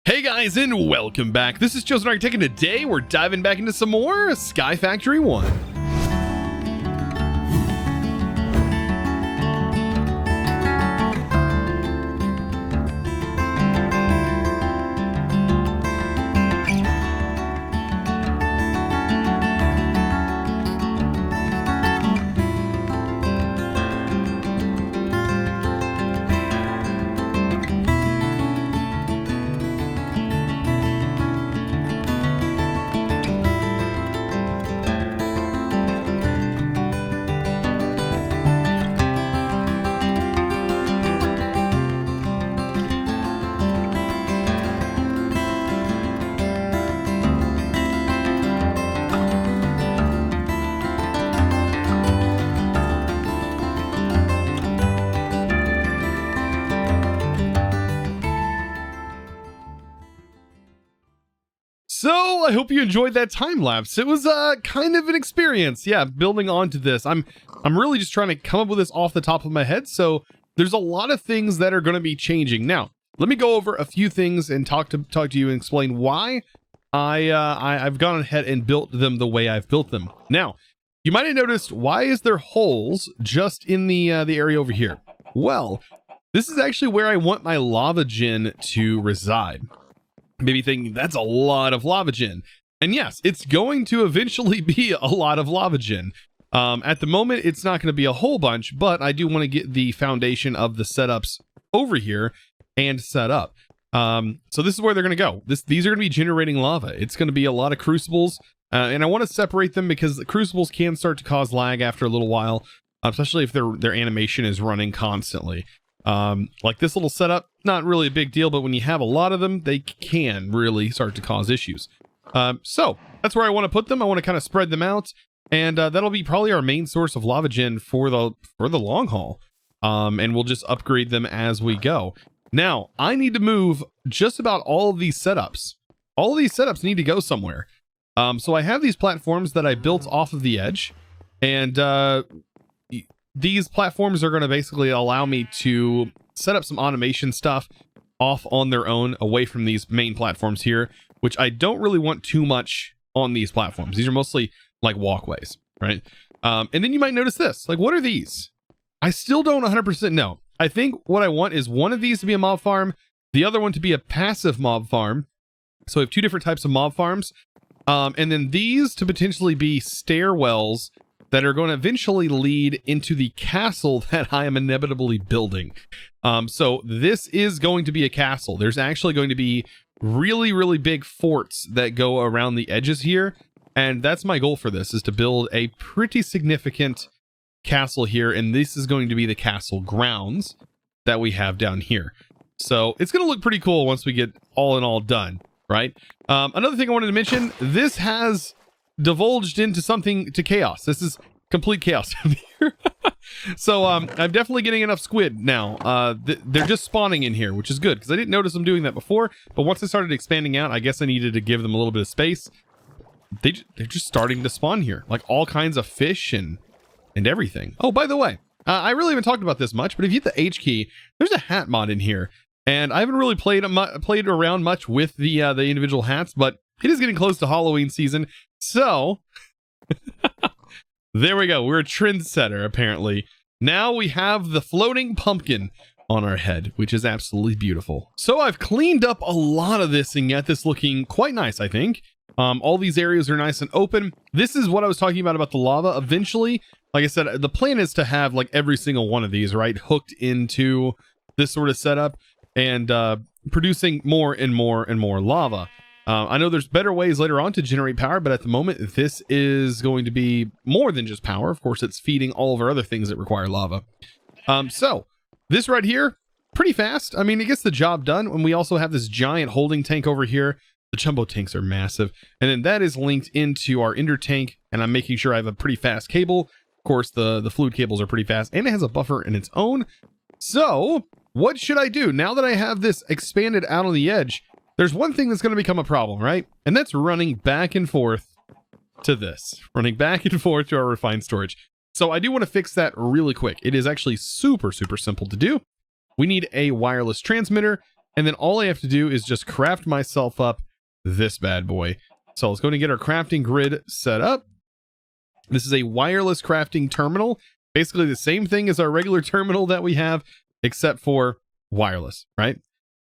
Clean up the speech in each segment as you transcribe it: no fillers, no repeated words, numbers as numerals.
Hey guys, and welcome back. This is ChosenArchitect, and today we're diving back into some more SkyFactory One. So I hope you enjoyed that time lapse. It was kind of an experience. Yeah, building onto this. I'm really just trying to come up with this off the top of my head. So there's a lot of things that are going to be changing. Now, let me go over a few things and talk to you and explain why I've gone ahead and built them the way I've built them. Now, you might have noticed, why is there holes just in the area over here? Well, this is actually where I want my lava gen to reside. Maybe thinking that's a lot of lava gen. And yes, it's going to eventually be a lot of lava gen. At the moment, it's not going to be a whole bunch, but I do want to get the foundation of the setups over here and set up. So this is where they're going to go. These are going to be generating lava. It's going to be a lot of crucibles, and I want to separate them because the crucibles can start to cause lag after a little while, especially if their animation is running constantly. Like this little setup, not really a big deal, but when you have a lot of them, they can really start to cause issues. So that's where I want to put them. I want to kind of spread them out, and that'll be probably our main source of lava gen for the long haul. And we'll just upgrade them as we go. Now, I need to move just about all of these setups. All of these setups need to go somewhere. So I have these platforms that I built off of the edge, and these platforms are going to basically allow me to set up some automation stuff off on their own away from these main platforms here, which I don't really want too much on these platforms. These are mostly like walkways, right? And then you might notice this, like, what are these? I still don't 100% know. I think what I want is one of these to be a mob farm, the other one to be a passive mob farm. So we have two different types of mob farms. And then these to potentially be stairwells that are going to eventually lead into the castle that I am inevitably building. So this is going to be a castle. There's actually going to be really, really big forts that go around the edges here. And that's my goal for this, is to build a pretty significant castle here. And this is going to be the castle grounds that we have down here. So it's going to look pretty cool once we get all in all done, right? Another thing I wanted to mention, this has divulged into something to chaos. This is complete chaos down here. So I'm definitely getting enough squid now. They're just spawning in here, which is good because I didn't notice them doing that before. But once I started expanding out, I guess I needed to give them a little bit of space. They're just starting to spawn here, like all kinds of fish and everything. Oh, by the way, I really haven't talked about this much, but if you hit the H key, there's a hat mod in here, and I haven't really played around much with the individual hats, but it is getting close to Halloween season. So there we go. We're a trendsetter, apparently. Now we have the floating pumpkin on our head, which is absolutely beautiful. So I've cleaned up a lot of this and got this looking quite nice, I think. All these areas are nice and open. This is what I was talking about the lava. Eventually, like I said, the plan is to have like every single one of these, right, hooked into this sort of setup and producing more and more and more lava. I know there's better ways later on to generate power, but at the moment, this is going to be more than just power. Of course, it's feeding all of our other things that require lava. So this right here, pretty fast. I mean, it gets the job done. And we also have this giant holding tank over here. The jumbo tanks are massive. And then that is linked into our ender tank. And I'm making sure I have a pretty fast cable. Of course, the fluid cables are pretty fast. And it has a buffer in its own. So what should I do? Now that I have this expanded out on the edge, there's one thing that's going to become a problem, right? And that's running back and forth to this. Running back and forth to our refined storage. So I do want to fix that really quick. It is actually super, super simple to do. We need a wireless transmitter And then all I have to do is just craft myself up this bad boy. So let's go and get our crafting grid set up. This is a wireless crafting terminal. Basically the same thing as our regular terminal that we have, except for wireless, right?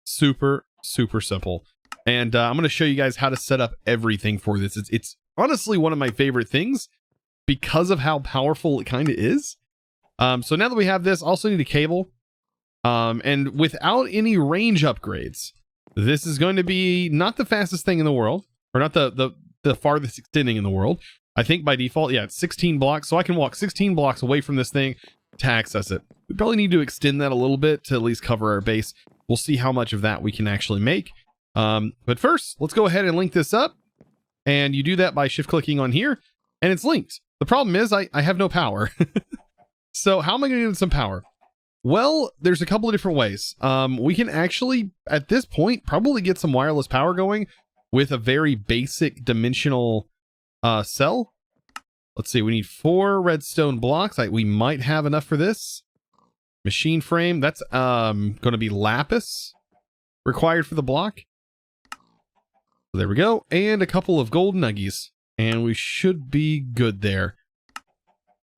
Super, super simple. And I'm going to show you guys how to set up everything for this. It's honestly one of my favorite things because of how powerful it kind of is. So now that we have this, also need a cable. And without any range upgrades, this is going to be not the fastest thing in the world, or not the farthest extending in the world. I think by default, yeah, it's 16 blocks. So I can walk 16 blocks away from this thing to access it. We probably need to extend that a little bit to at least cover our base. We'll see how much of that we can actually make. But first, let's go ahead and link this up. And you do that by shift clicking on here, and it's linked. The problem is I have no power. So how am I going to get some power? Well, there's a couple of different ways. We can actually, at this point, probably get some wireless power going with a very basic dimensional cell. Let's see, we need 4 redstone blocks. We might have enough for this. Machine frame, that's going to be lapis required for the block. So there we go. And a couple of gold nuggies. And we should be good there.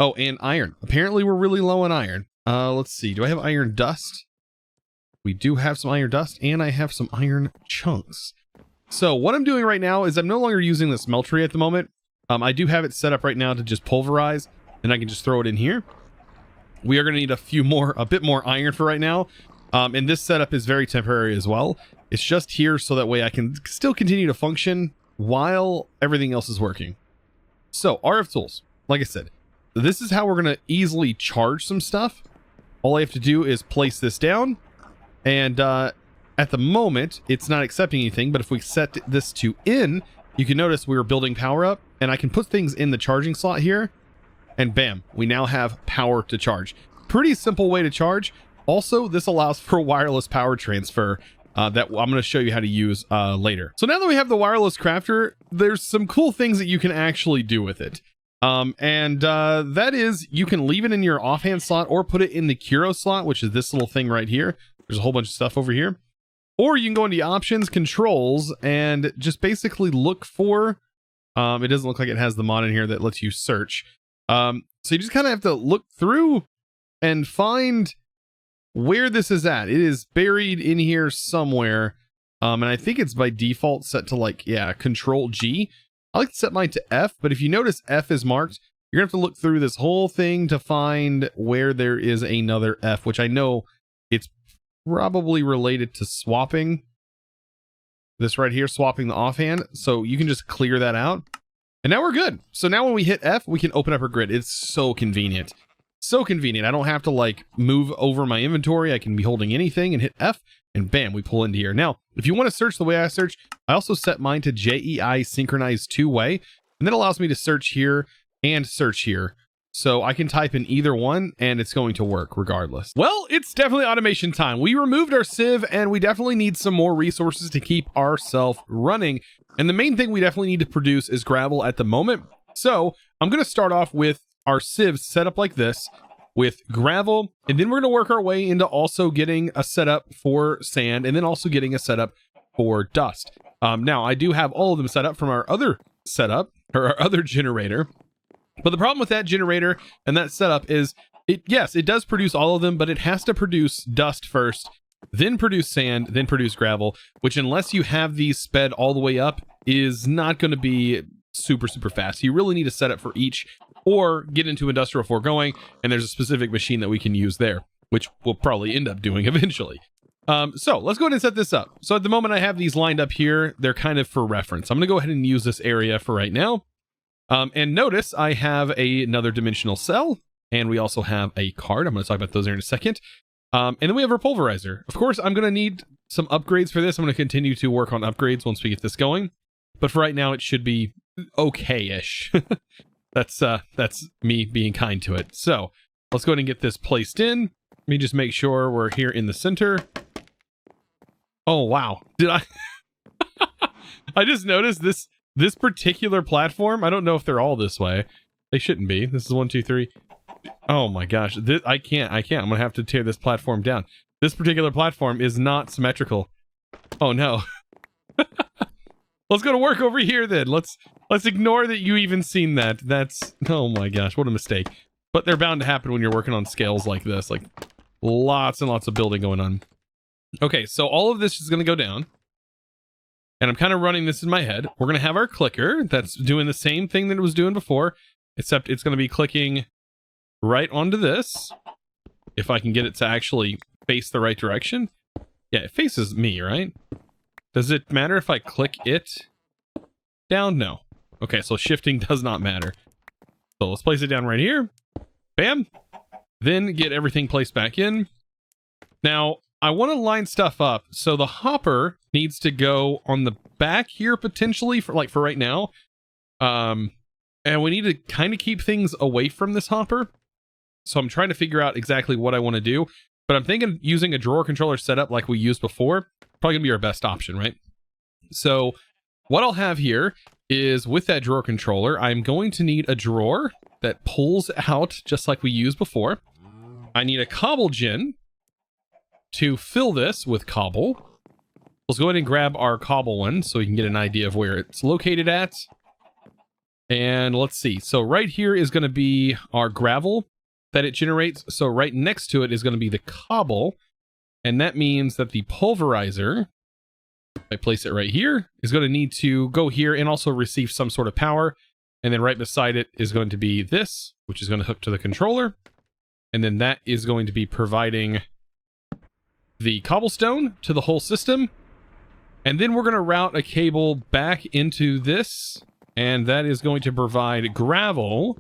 Oh, and iron. Apparently we're really low on iron. Let's see. Do I have iron dust? We do have some iron dust, and I have some iron chunks. So what I'm doing right now is I'm no longer using the smeltery at the moment. I do have it set up right now to just pulverize, and I can just throw it in here. We are going to need a bit more iron for right now. And this setup is very temporary as well. It's just here so that way I can still continue to function while everything else is working. So RF tools, like I said, this is how we're going to easily charge some stuff. All I have to do is place this down, and at the moment it's not accepting anything, but if we set this to in, you can notice we're building power up, and I can put things in the charging slot here, and bam, we now have power to charge. Pretty simple way to charge. Also, this allows for wireless power transfer that I'm going to show you how to use later. So now that we have the wireless crafter, there's some cool things that you can actually do with it. That is, you can leave it in your offhand slot or put it in the Curo slot, which is this little thing right here. There's a whole bunch of stuff over here. Or you can go into options, controls, and just basically look for, it doesn't look like it has the mod in here that lets you search. So you just kind of have to look through and find where this is at. It is buried in here somewhere. And I think it's by default set to like, yeah, Control G. I like to set mine to F, but if you notice F is marked, you're gonna have to look through this whole thing to find where there is another F, which I know it's probably related to swapping this right here, swapping the offhand. So you can just clear that out. And now we're good. So now when we hit F, we can open up our grid. It's so convenient. So convenient. I don't have to like move over my inventory. I can be holding anything and hit F, and bam, we pull into here. Now, if you want to search the way I search, I also set mine to JEI synchronized 2-way, and that allows me to search here and search here. So I can type in either one and it's going to work regardless. Well, it's definitely automation time. We removed our sieve and we definitely need some more resources to keep ourselves running. And the main thing we definitely need to produce is gravel at the moment. So I'm going to start off with our sieves set up like this with gravel, and then we're going to work our way into also getting a setup for sand, and then also getting a setup for dust. Now I do have all of them set up from our other setup, or our other generator, but the problem with that generator and that setup is yes, it does produce all of them, but it has to produce dust first, then produce sand, then produce gravel, which unless you have these sped all the way up is not going to be super fast. You really need a setup for each, or get into industrial foregoing, and there's a specific machine that we can use there, which we'll probably end up doing eventually. So let's go ahead and set this up. So at the moment I have these lined up here. They're kind of for reference. I'm going to go ahead and use this area for right now. And notice I have another dimensional cell, and we also have a card. I'm going to talk about those here in a second. And then we have our pulverizer. Of course, I'm going to need some upgrades for this. I'm going to continue to work on upgrades once we get this going. But for right now, it should be okay-ish. That's me being kind to it. So let's go ahead and get this placed in. Let me just make sure we're here in the center. Oh, wow. Did I? I just noticed this particular platform. I don't know if they're all this way. They shouldn't be. This is 1, 2, 3. Oh my gosh. I can't. I'm going to have to tear this platform down. This particular platform is not symmetrical. Oh no. Let's go to work over here then. Let's ignore that you even seen that. That's, oh my gosh, what a mistake. But they're bound to happen when you're working on scales like this. Like, lots and lots of building going on. Okay, so all of this is going to go down. And I'm kind of running this in my head. We're going to have our clicker that's doing the same thing that it was doing before, except it's going to be clicking right onto this. If I can get it to actually face the right direction. Yeah, it faces me, right? Does it matter if I click it down? No. Okay, so shifting does not matter. So let's place it down right here. Bam. Then get everything placed back in. Now, I want to line stuff up. So the hopper needs to go on the back here potentially for right now. And we need to kind of keep things away from this hopper. So I'm trying to figure out exactly what I want to do. But I'm thinking using a drawer controller setup like we used before, probably gonna be our best option, right? So what I'll have here is with that drawer controller, I'm going to need a drawer that pulls out just like we used before. I need a cobble gen to fill this with cobble. Let's go ahead and grab our cobble one so we can get an idea of where it's located at. And let's see. So right here is going to be our gravel that it generates. So right next to it is going to be the cobble. And that means that the pulverizer, if I place it right here, is going to need to go here and also receive some sort of power. And then right beside it is going to be this, which is going to hook to the controller. And then that is going to be providing the cobblestone to the whole system. And then we're going to route a cable back into this. And that is going to provide gravel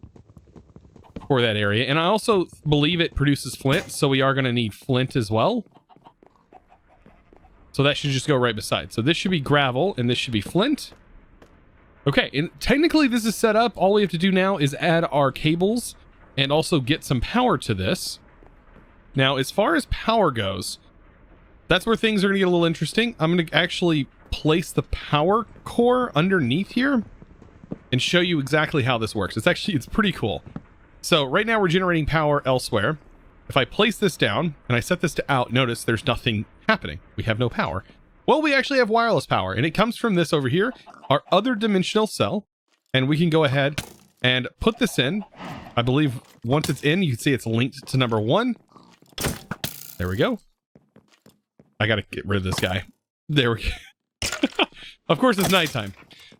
for that area. And I also believe it produces flint, so we are going to need flint as well. So that should just go right beside. So this should be gravel, and this should be flint. Okay, and technically this is set up. All we have to do now is add our cables and also get some power to this. Now, as far as power goes, that's where things are going to get a little interesting. I'm going to actually place the power core underneath here and show you exactly how this works. It's pretty cool. So right now we're generating power elsewhere. If I place this down and I set this to out, notice there's nothing happening. We have no power. Well, we actually have wireless power, and it comes from this over here, our other dimensional cell. And we can go ahead and put this in. I believe once it's in, you can see it's linked to number 1. There we go. I got to get rid of this guy. There we go. Of course, it's nighttime.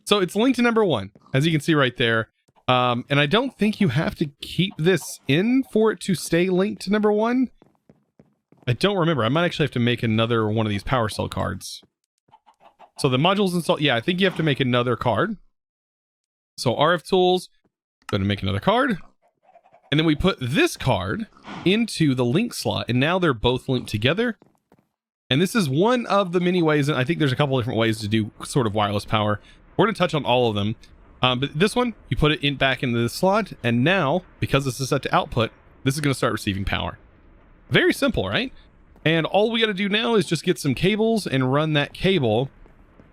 So it's linked to number 1, as you can see right there. And I don't think you have to keep this in for it to stay linked to number 1. I don't remember. I might actually have to make another one of these power cell cards. So the modules installed. Yeah, I think you have to make another card. So RF tools, going to make another card. And then we put this card into the link slot, and now they're both linked together. And this is one of the many ways, and I think there's a couple different ways to do sort of wireless power. We're going to touch on all of them. But this one, you put it in back into the slot, and now, because this is set to output, this is going to start receiving power. Very simple, right? And all we got to do now is just get some cables and run that cable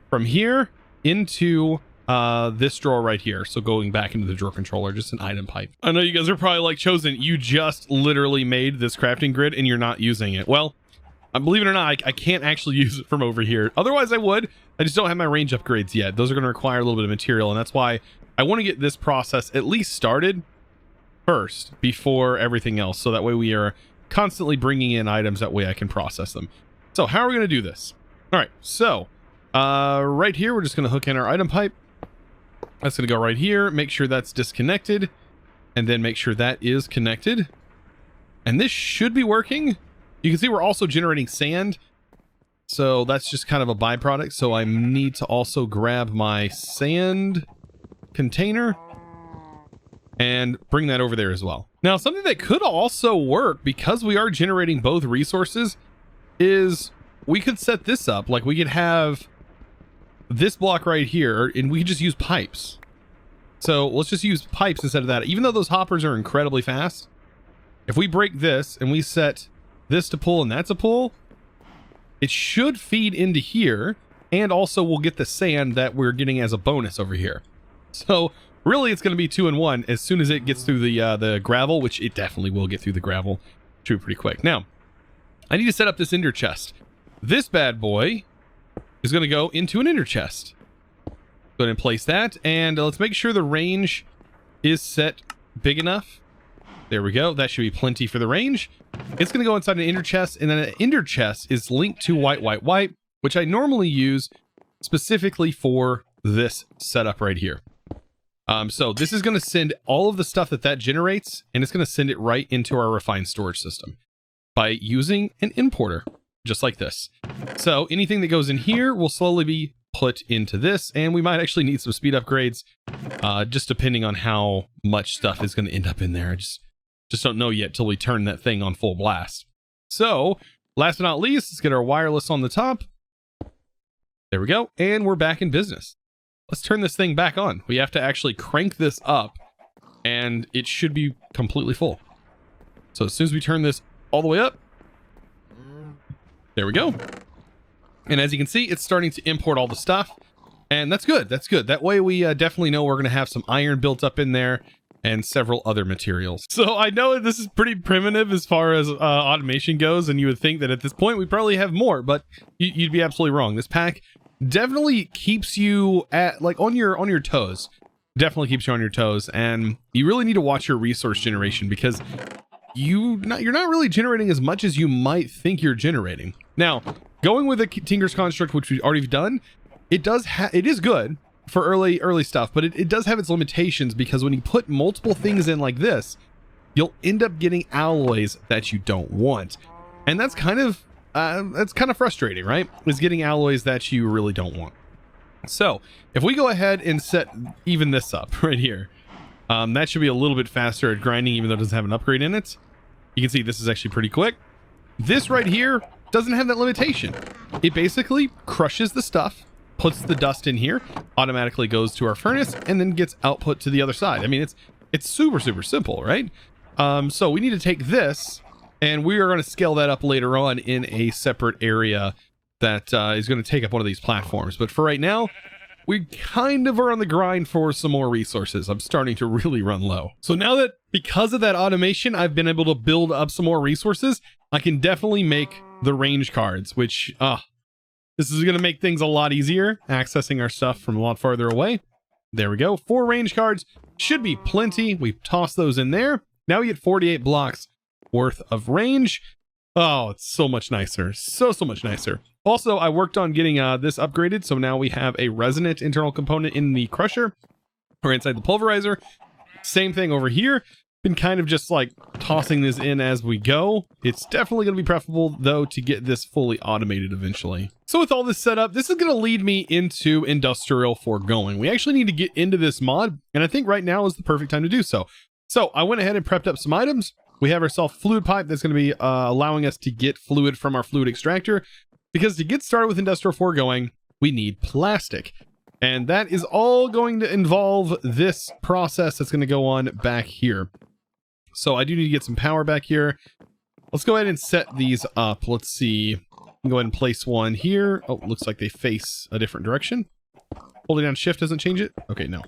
from here into this drawer right here. So going back into the drawer controller, just an item pipe. I know you guys are probably like, Chosen, you just literally made this crafting grid and you're not using it. Well, believe it or not, I can't actually use it from over here. Otherwise I would. I just don't have my range upgrades yet. Those are going to require a little bit of material, and that's why I want to get this process at least started first before everything else. So that way we are constantly bringing in items. That way I can process them. So how are we going to do this? All right. So right here, we're just going to hook in our item pipe. That's going to go right here. Make sure that's disconnected, and then make sure that is connected. And this should be working. You can see we're also generating sand. So that's just kind of a byproduct. So I need to also grab my sand container and bring that over there as well. Now, something that could also work, because we are generating both resources, is we could set this up. Like, we could have this block right here, and we could just use pipes. So let's just use pipes instead of that. Even though those hoppers are incredibly fast, if we break this and we set this to pull and that's a pull, it should feed into here, and also we'll get the sand that we're getting as a bonus over here. So really it's going to be 2 in 1 as soon as it gets through the gravel, which it definitely will get through the gravel. Should be pretty quick. Now, I need to set up this ender chest. This bad boy is going to go into an inner chest. Go ahead and place that, and let's make sure the range is set big enough. There we go. That should be plenty for the range. It's going to go inside an inner chest, and then an inner chest is linked to white, white, white, which I normally use specifically for this setup right here. So this is going to send all of the stuff that generates, and it's going to send it right into our refined storage system by using an importer, just like this. So anything that goes in here will slowly be put into this, and we might actually need some speed upgrades, just depending on how much stuff is going to end up in there. I just don't know yet till we turn that thing on full blast. So last but not least, let's get our wireless on the top. There we go. And we're back in business. Let's turn this thing back on. We have to actually crank this up, and it should be completely full. So as soon as we turn this all the way up, there we go. And as you can see, it's starting to import all the stuff, and that's good. That's good. That way we definitely know we're going to have some iron built up in there and several other materials. So I know this is pretty primitive as far as automation goes, and you would think that at this point we probably have more, but you'd be absolutely wrong. This pack definitely keeps you at on your toes. Definitely keeps you on your toes, and you really need to watch your resource generation, because you're not really generating as much as you might think you're generating. Now, going with a Tinker's Construct, which we've already done, it is good for early stuff, but it does have its limitations, because when you put multiple things in like this, you'll end up getting alloys that you don't want, and that's kind of frustrating, right? Is getting alloys that you really don't want. So if we go ahead and even this up right here, that should be a little bit faster at grinding, even though it doesn't have an upgrade in it. You can see this is actually pretty quick. This right here doesn't have that limitation. It basically crushes the stuff, puts the dust in here, automatically goes to our furnace, and then gets output to the other side. I mean, it's super simple, right? So we need to take this, and we are going to scale that up later on in a separate area that is going to take up one of these platforms. But for right now, we kind of are on the grind for some more resources. I'm starting to really run low. So now that, because of that automation, I've been able to build up some more resources, I can definitely make the range cards, which, this is going to make things a lot easier, accessing our stuff from a lot farther away. There we go. 4 range cards should be plenty. We toss those in there. Now we get 48 blocks worth of range. Oh, it's so much nicer. So much nicer. Also, I worked on getting this upgraded, so now we have a resonant internal component in the crusher, or inside the pulverizer. Same thing over here. Been kind of just like tossing this in as we go. It's definitely going to be preferable, though, to get this fully automated eventually. So with all this set up, this is going to lead me into industrial foregoing. We actually need to get into this mod, and I think right now is the perfect time to do so. So I went ahead and prepped up some items. We have ourselves fluid pipe that's going to be allowing us to get fluid from our fluid extractor, because to get started with industrial foregoing, we need plastic. And that is all going to involve this process that's going to go on back here. So I do need to get some power back here. Let's go ahead and set these up. Let's see. Go ahead and place one here. Oh, looks like they face a different direction. Holding down shift doesn't change it. Okay, no.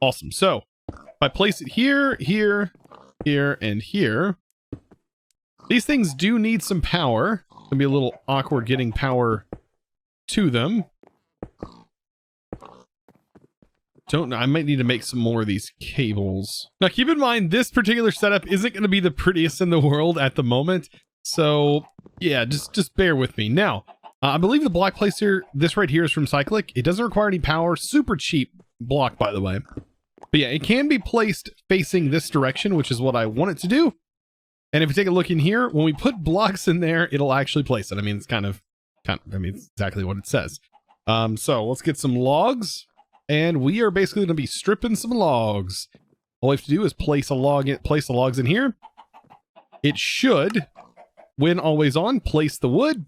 Awesome. So if I place it here, here, and here, these things do need some power. It's gonna be a little awkward getting power to them. Don't know. I might need to make some more of these cables. Now, keep in mind, this particular setup isn't going to be the prettiest in the world at the moment. So, yeah, just bear with me. Now, I believe the block placer, this right here, is from Cyclic. It doesn't require any power. Super cheap block, by the way. But yeah, it can be placed facing this direction, which is what I want it to do. And if we take a look in here, when we put blocks in there, it'll actually place it. I mean, it's kind of I mean, it's exactly what it says. So let's get some logs. And we are basically going to be stripping some logs. All we have to do is place the logs in here. It should, when always on, place the wood.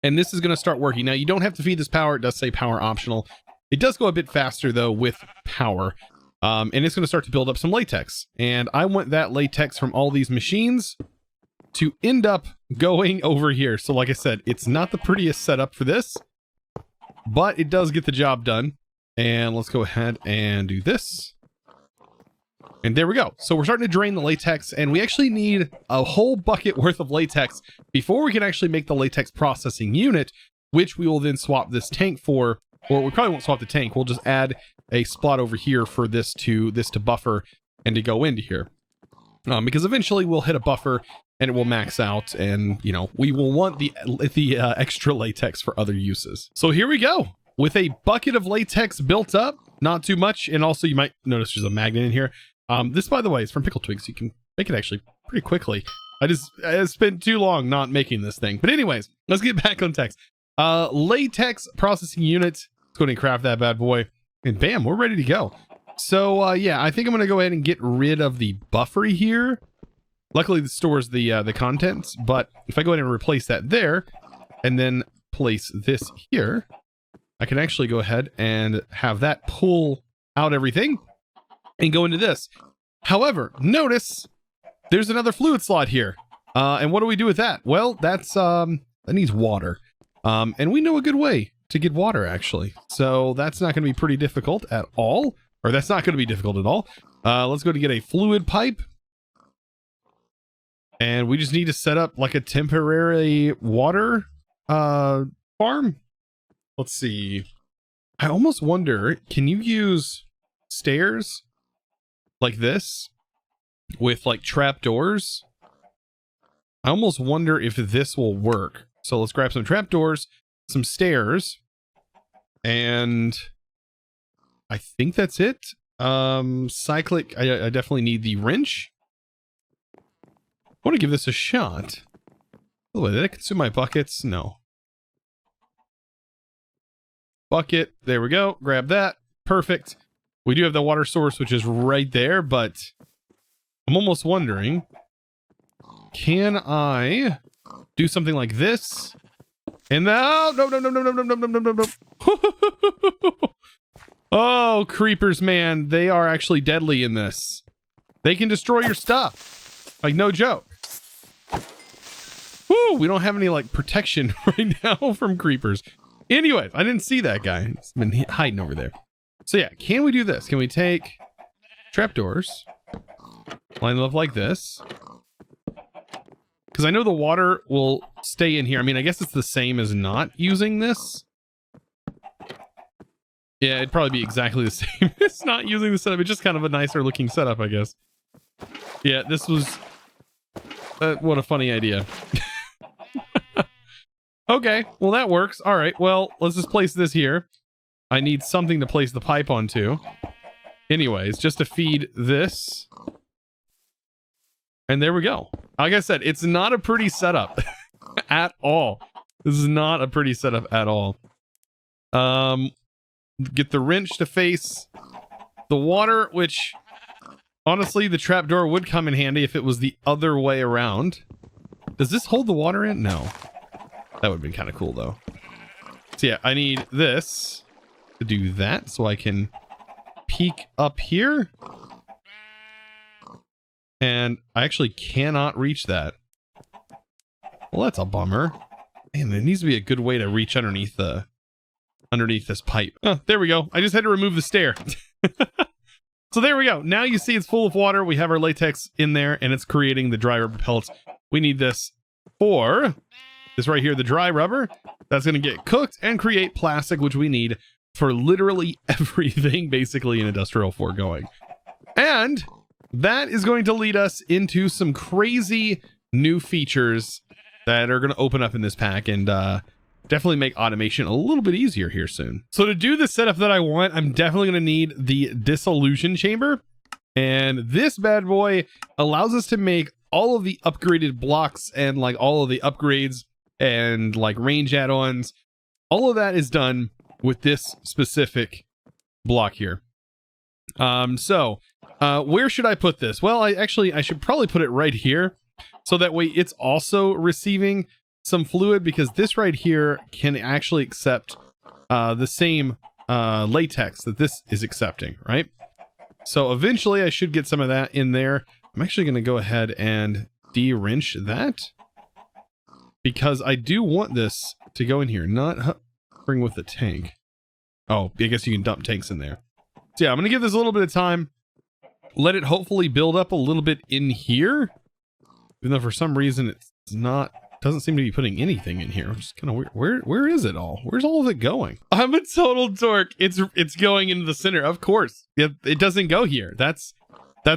And this is going to start working. Now, you don't have to feed this power. It does say power optional. It does go a bit faster, though, with power. And it's going to start to build up some latex. And I want that latex from all these machines to end up going over here. So like I said, it's not the prettiest setup for this, but it does get the job done. And let's go ahead and do this. And there we go. So we're starting to drain the latex, and we actually need a whole bucket worth of latex before we can actually make the latex processing unit, which we will then swap this tank for, or we probably won't swap the tank. We'll just add a slot over here for this to buffer and to go into here. Because eventually we'll hit a buffer and it will max out, and you know, we will want the extra latex for other uses. So here we go with a bucket of latex built up, not too much. And also you might notice there's a magnet in here. This, by the way, is from Pickle Twigs. You can make it actually pretty quickly. I spent too long not making this thing. But anyways, let's get back on text. Latex processing unit. Let's go ahead and craft that bad boy. And bam, we're ready to go. So yeah, I think I'm going to go ahead and get rid of the buffer here. Luckily, this stores the contents. But if I go ahead and replace that there, and then place this here, I can actually go ahead and have that pull out everything and go into this. However, notice there's another fluid slot here. And what do we do with that? Well, that's that needs water. And we know a good way to get water, actually. So that's not going to be pretty difficult at all. Or that's not going to be difficult at all. Let's go to get a fluid pipe. And we just need to set up like a temporary water farm. Let's see. I almost wonder, can you use stairs like this with like trapdoors? I almost wonder if this will work. So let's grab some trapdoors, some stairs, and I think that's it. Cyclic, I definitely need the wrench. I want to give this a shot. Oh, did I consume my buckets? No. Bucket, there we go. Grab that. Perfect. We do have the water source, which is right there, but I'm almost wondering, can I do something like this? And now, no. Oh, creepers, man. They are actually deadly in this. They can destroy your stuff. Like, no joke. Woo, we don't have any, like, protection right now from creepers. Anyways, I didn't see that guy. He's been hiding over there. So yeah, can we do this? Can we take trapdoors, line them up like this? Because I know the water will stay in here. I mean, I guess it's the same as not using this. Yeah, it'd probably be exactly the same as not using the setup. It's just kind of a nicer looking setup, I guess. Yeah, this was... what a funny idea. Okay, well that works. All right, well, let's just place this here. I need something to place the pipe onto. Anyways, just to feed this. And there we go. Like I said, it's not a pretty setup at all. This is not a pretty setup at all. Get the wrench to face the water, which honestly, the trapdoor would come in handy if it was the other way around. Does this hold the water in? No. That would have been kind of cool, though. So yeah, I need this to do that so I can peek up here. And I actually cannot reach that. Well, that's a bummer. Man, there needs to be a good way to reach underneath this pipe. Oh, there we go. I just had to remove the stair. So there we go. Now you see it's full of water. We have our latex in there and it's creating the dry rubber pellets. We need this for this right here, the dry rubber. That's going to get cooked and create plastic, which we need for literally everything basically in Industrial 4 going. And that is going to lead us into some crazy new features that are going to open up in this pack and definitely make automation a little bit easier here soon. So to do the setup that I want, I'm definitely going to need the dissolution chamber. And this bad boy allows us to make all of the upgraded blocks and like all of the upgrades and like range add-ons. All of that is done with this specific block here. Where should I put this? Well, I should probably put it right here. So that way it's also receiving some fluid, because this right here can actually accept the same latex that this is accepting, right? So eventually I should get some of that in there. I'm actually going to go ahead and de-wrench that, because I do want this to go in here, not bring with the tank. Oh, I guess you can dump tanks in there. So yeah, I'm going to give this a little bit of time. Let it hopefully build up a little bit in here. Even though for some reason it's not doesn't seem to be putting anything in here. Which is kind of weird. Where is it all? Where's all of it going? I'm a total dork. It's going into the center, of course. It doesn't go here. That's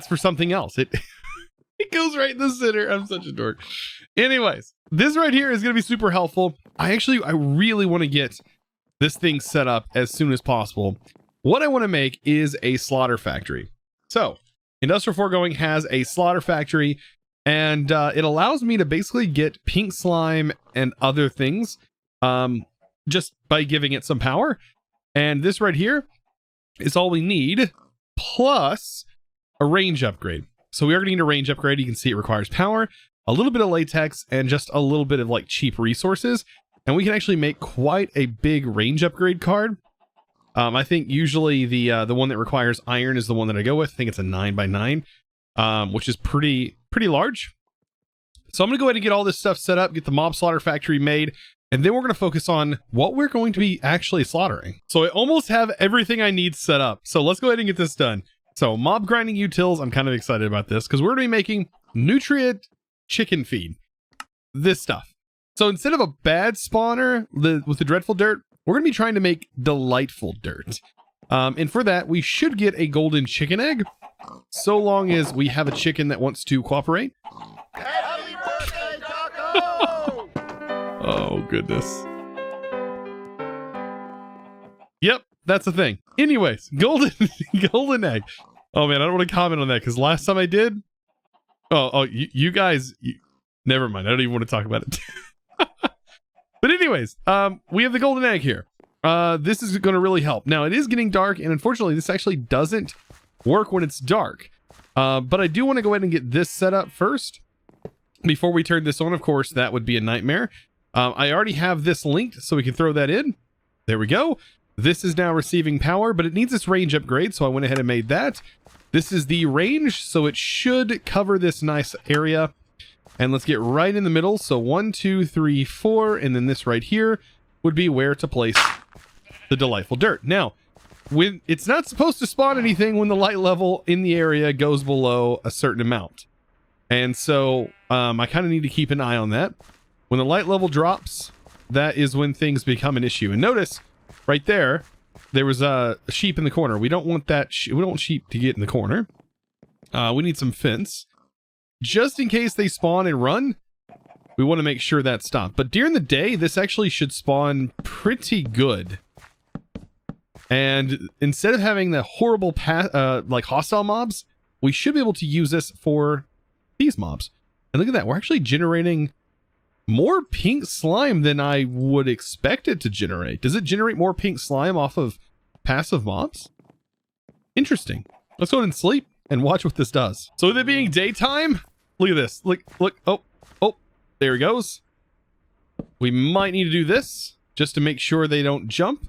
for something else. It it goes right in the center. I'm such a dork. Anyways, this right here is going to be super helpful. I really want to get this thing set up as soon as possible. What I want to make is a slaughter factory. So Industrial Foregoing has a slaughter factory, and it allows me to basically get pink slime and other things just by giving it some power. And this right here is all we need, plus a range upgrade. So we are going to need a range upgrade. You can see it requires power, a little bit of latex, and just a little bit of like cheap resources. And we can actually make quite a big range upgrade card. I think usually the one that requires iron is the one that I go with. I think it's a 9x9, which is pretty large. So I'm going to go ahead and get all this stuff set up, get the mob slaughter factory made, and then we're going to focus on what we're going to be actually slaughtering. So I almost have everything I need set up. So let's go ahead and get this done. So mob grinding utils, I'm kind of excited about this because we're going to be making nutrient chicken feed. This stuff. So instead of a bad spawner with the dreadful dirt, we're going to be trying to make delightful dirt. And for that, we should get a golden chicken egg, so long as we have a chicken that wants to cooperate. Happy birthday, Taco! Oh, goodness. Yep, that's the thing. Anyways, golden egg. Oh, man, I don't want to comment on that because last time I did... you guys... never mind, I don't even want to talk about it. But anyways, we have the golden egg here. This is going to really help. Now, it is getting dark, and unfortunately, this actually doesn't work when it's dark. But I do want to go ahead and get this set up first. Before we turn this on, of course, that would be a nightmare. I already have this linked, so we can throw that in. There we go. This is now receiving power, but it needs this range upgrade, so I went ahead and made that. This is the range, so it should cover this nice area. And let's get right in the middle. So 1, 2, 3, 4, and then this right here would be where to place the delightful dirt. Now, when it's not supposed to spawn anything when the light level in the area goes below a certain amount. And so I kind of need to keep an eye on that. When the light level drops, that is when things become an issue. And notice right there was a sheep in the corner. We don't want that. We don't want sheep to get in the corner. We need some fence. Just in case they spawn and run, we want to make sure that's stopped. But during the day, this actually should spawn pretty good. And instead of having the horrible like hostile mobs, we should be able to use this for these mobs. And look at that, we're actually generating more pink slime than I would expect it to generate. Does it generate more pink slime off of passive mobs? Interesting. Let's go ahead and sleep and watch what this does. So with it being daytime, look at this. Look. Oh, there he goes. We might need to do this just to make sure they don't jump.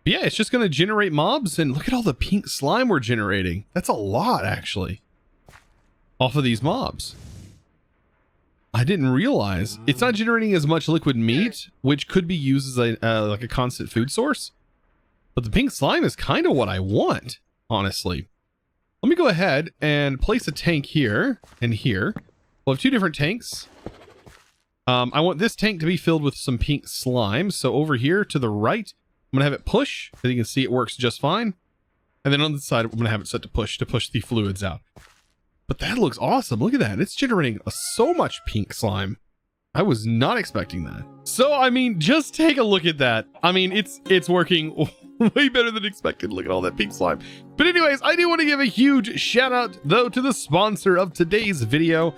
But yeah, it's just going to generate mobs, and look at all the pink slime we're generating. That's a lot, actually, off of these mobs. I didn't realize it's not generating as much liquid meat, which could be used as like a constant food source. But the pink slime is kind of what I want, honestly. Let me go ahead and place a tank here and here. We'll have two different tanks. I want this tank to be filled with some pink slime. So over here to the right, I'm going to have it push. As you can see, it works just fine. And then on the side, I'm going to have it set to push the fluids out. But that looks awesome. Look at that. It's generating so much pink slime. I was not expecting that. So, I mean, just take a look at that. I mean, it's working way better than expected. Look at all that pink slime. But anyways, I do want to give a huge shout out, though, to the sponsor of today's video.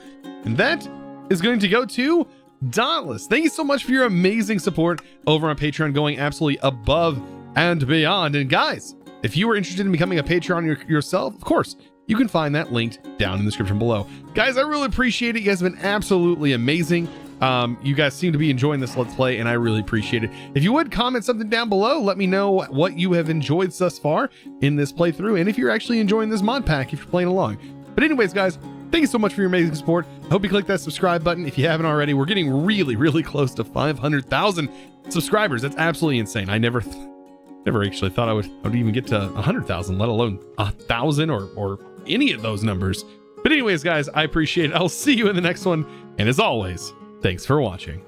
And that is going to go to Dauntless. Thank you so much for your amazing support over on Patreon, going absolutely above and beyond. And guys, if you are interested in becoming a Patreon yourself, of course, you can find that linked down in the description below. Guys, I really appreciate it. You guys have been absolutely amazing. You guys seem to be enjoying this Let's Play, and I really appreciate it. If you would comment something down below, let me know what you have enjoyed thus far in this playthrough, and if you're actually enjoying this mod pack, if you're playing along. But anyways, guys, thank you so much for your amazing support. I hope you click that subscribe button if you haven't already. We're getting really, really close to 500,000 subscribers. That's absolutely insane. I never actually thought I would even get to 100,000, let alone 1,000 or any of those numbers. But anyways, guys, I appreciate it. I'll see you in the next one. And as always, Thanks for watching.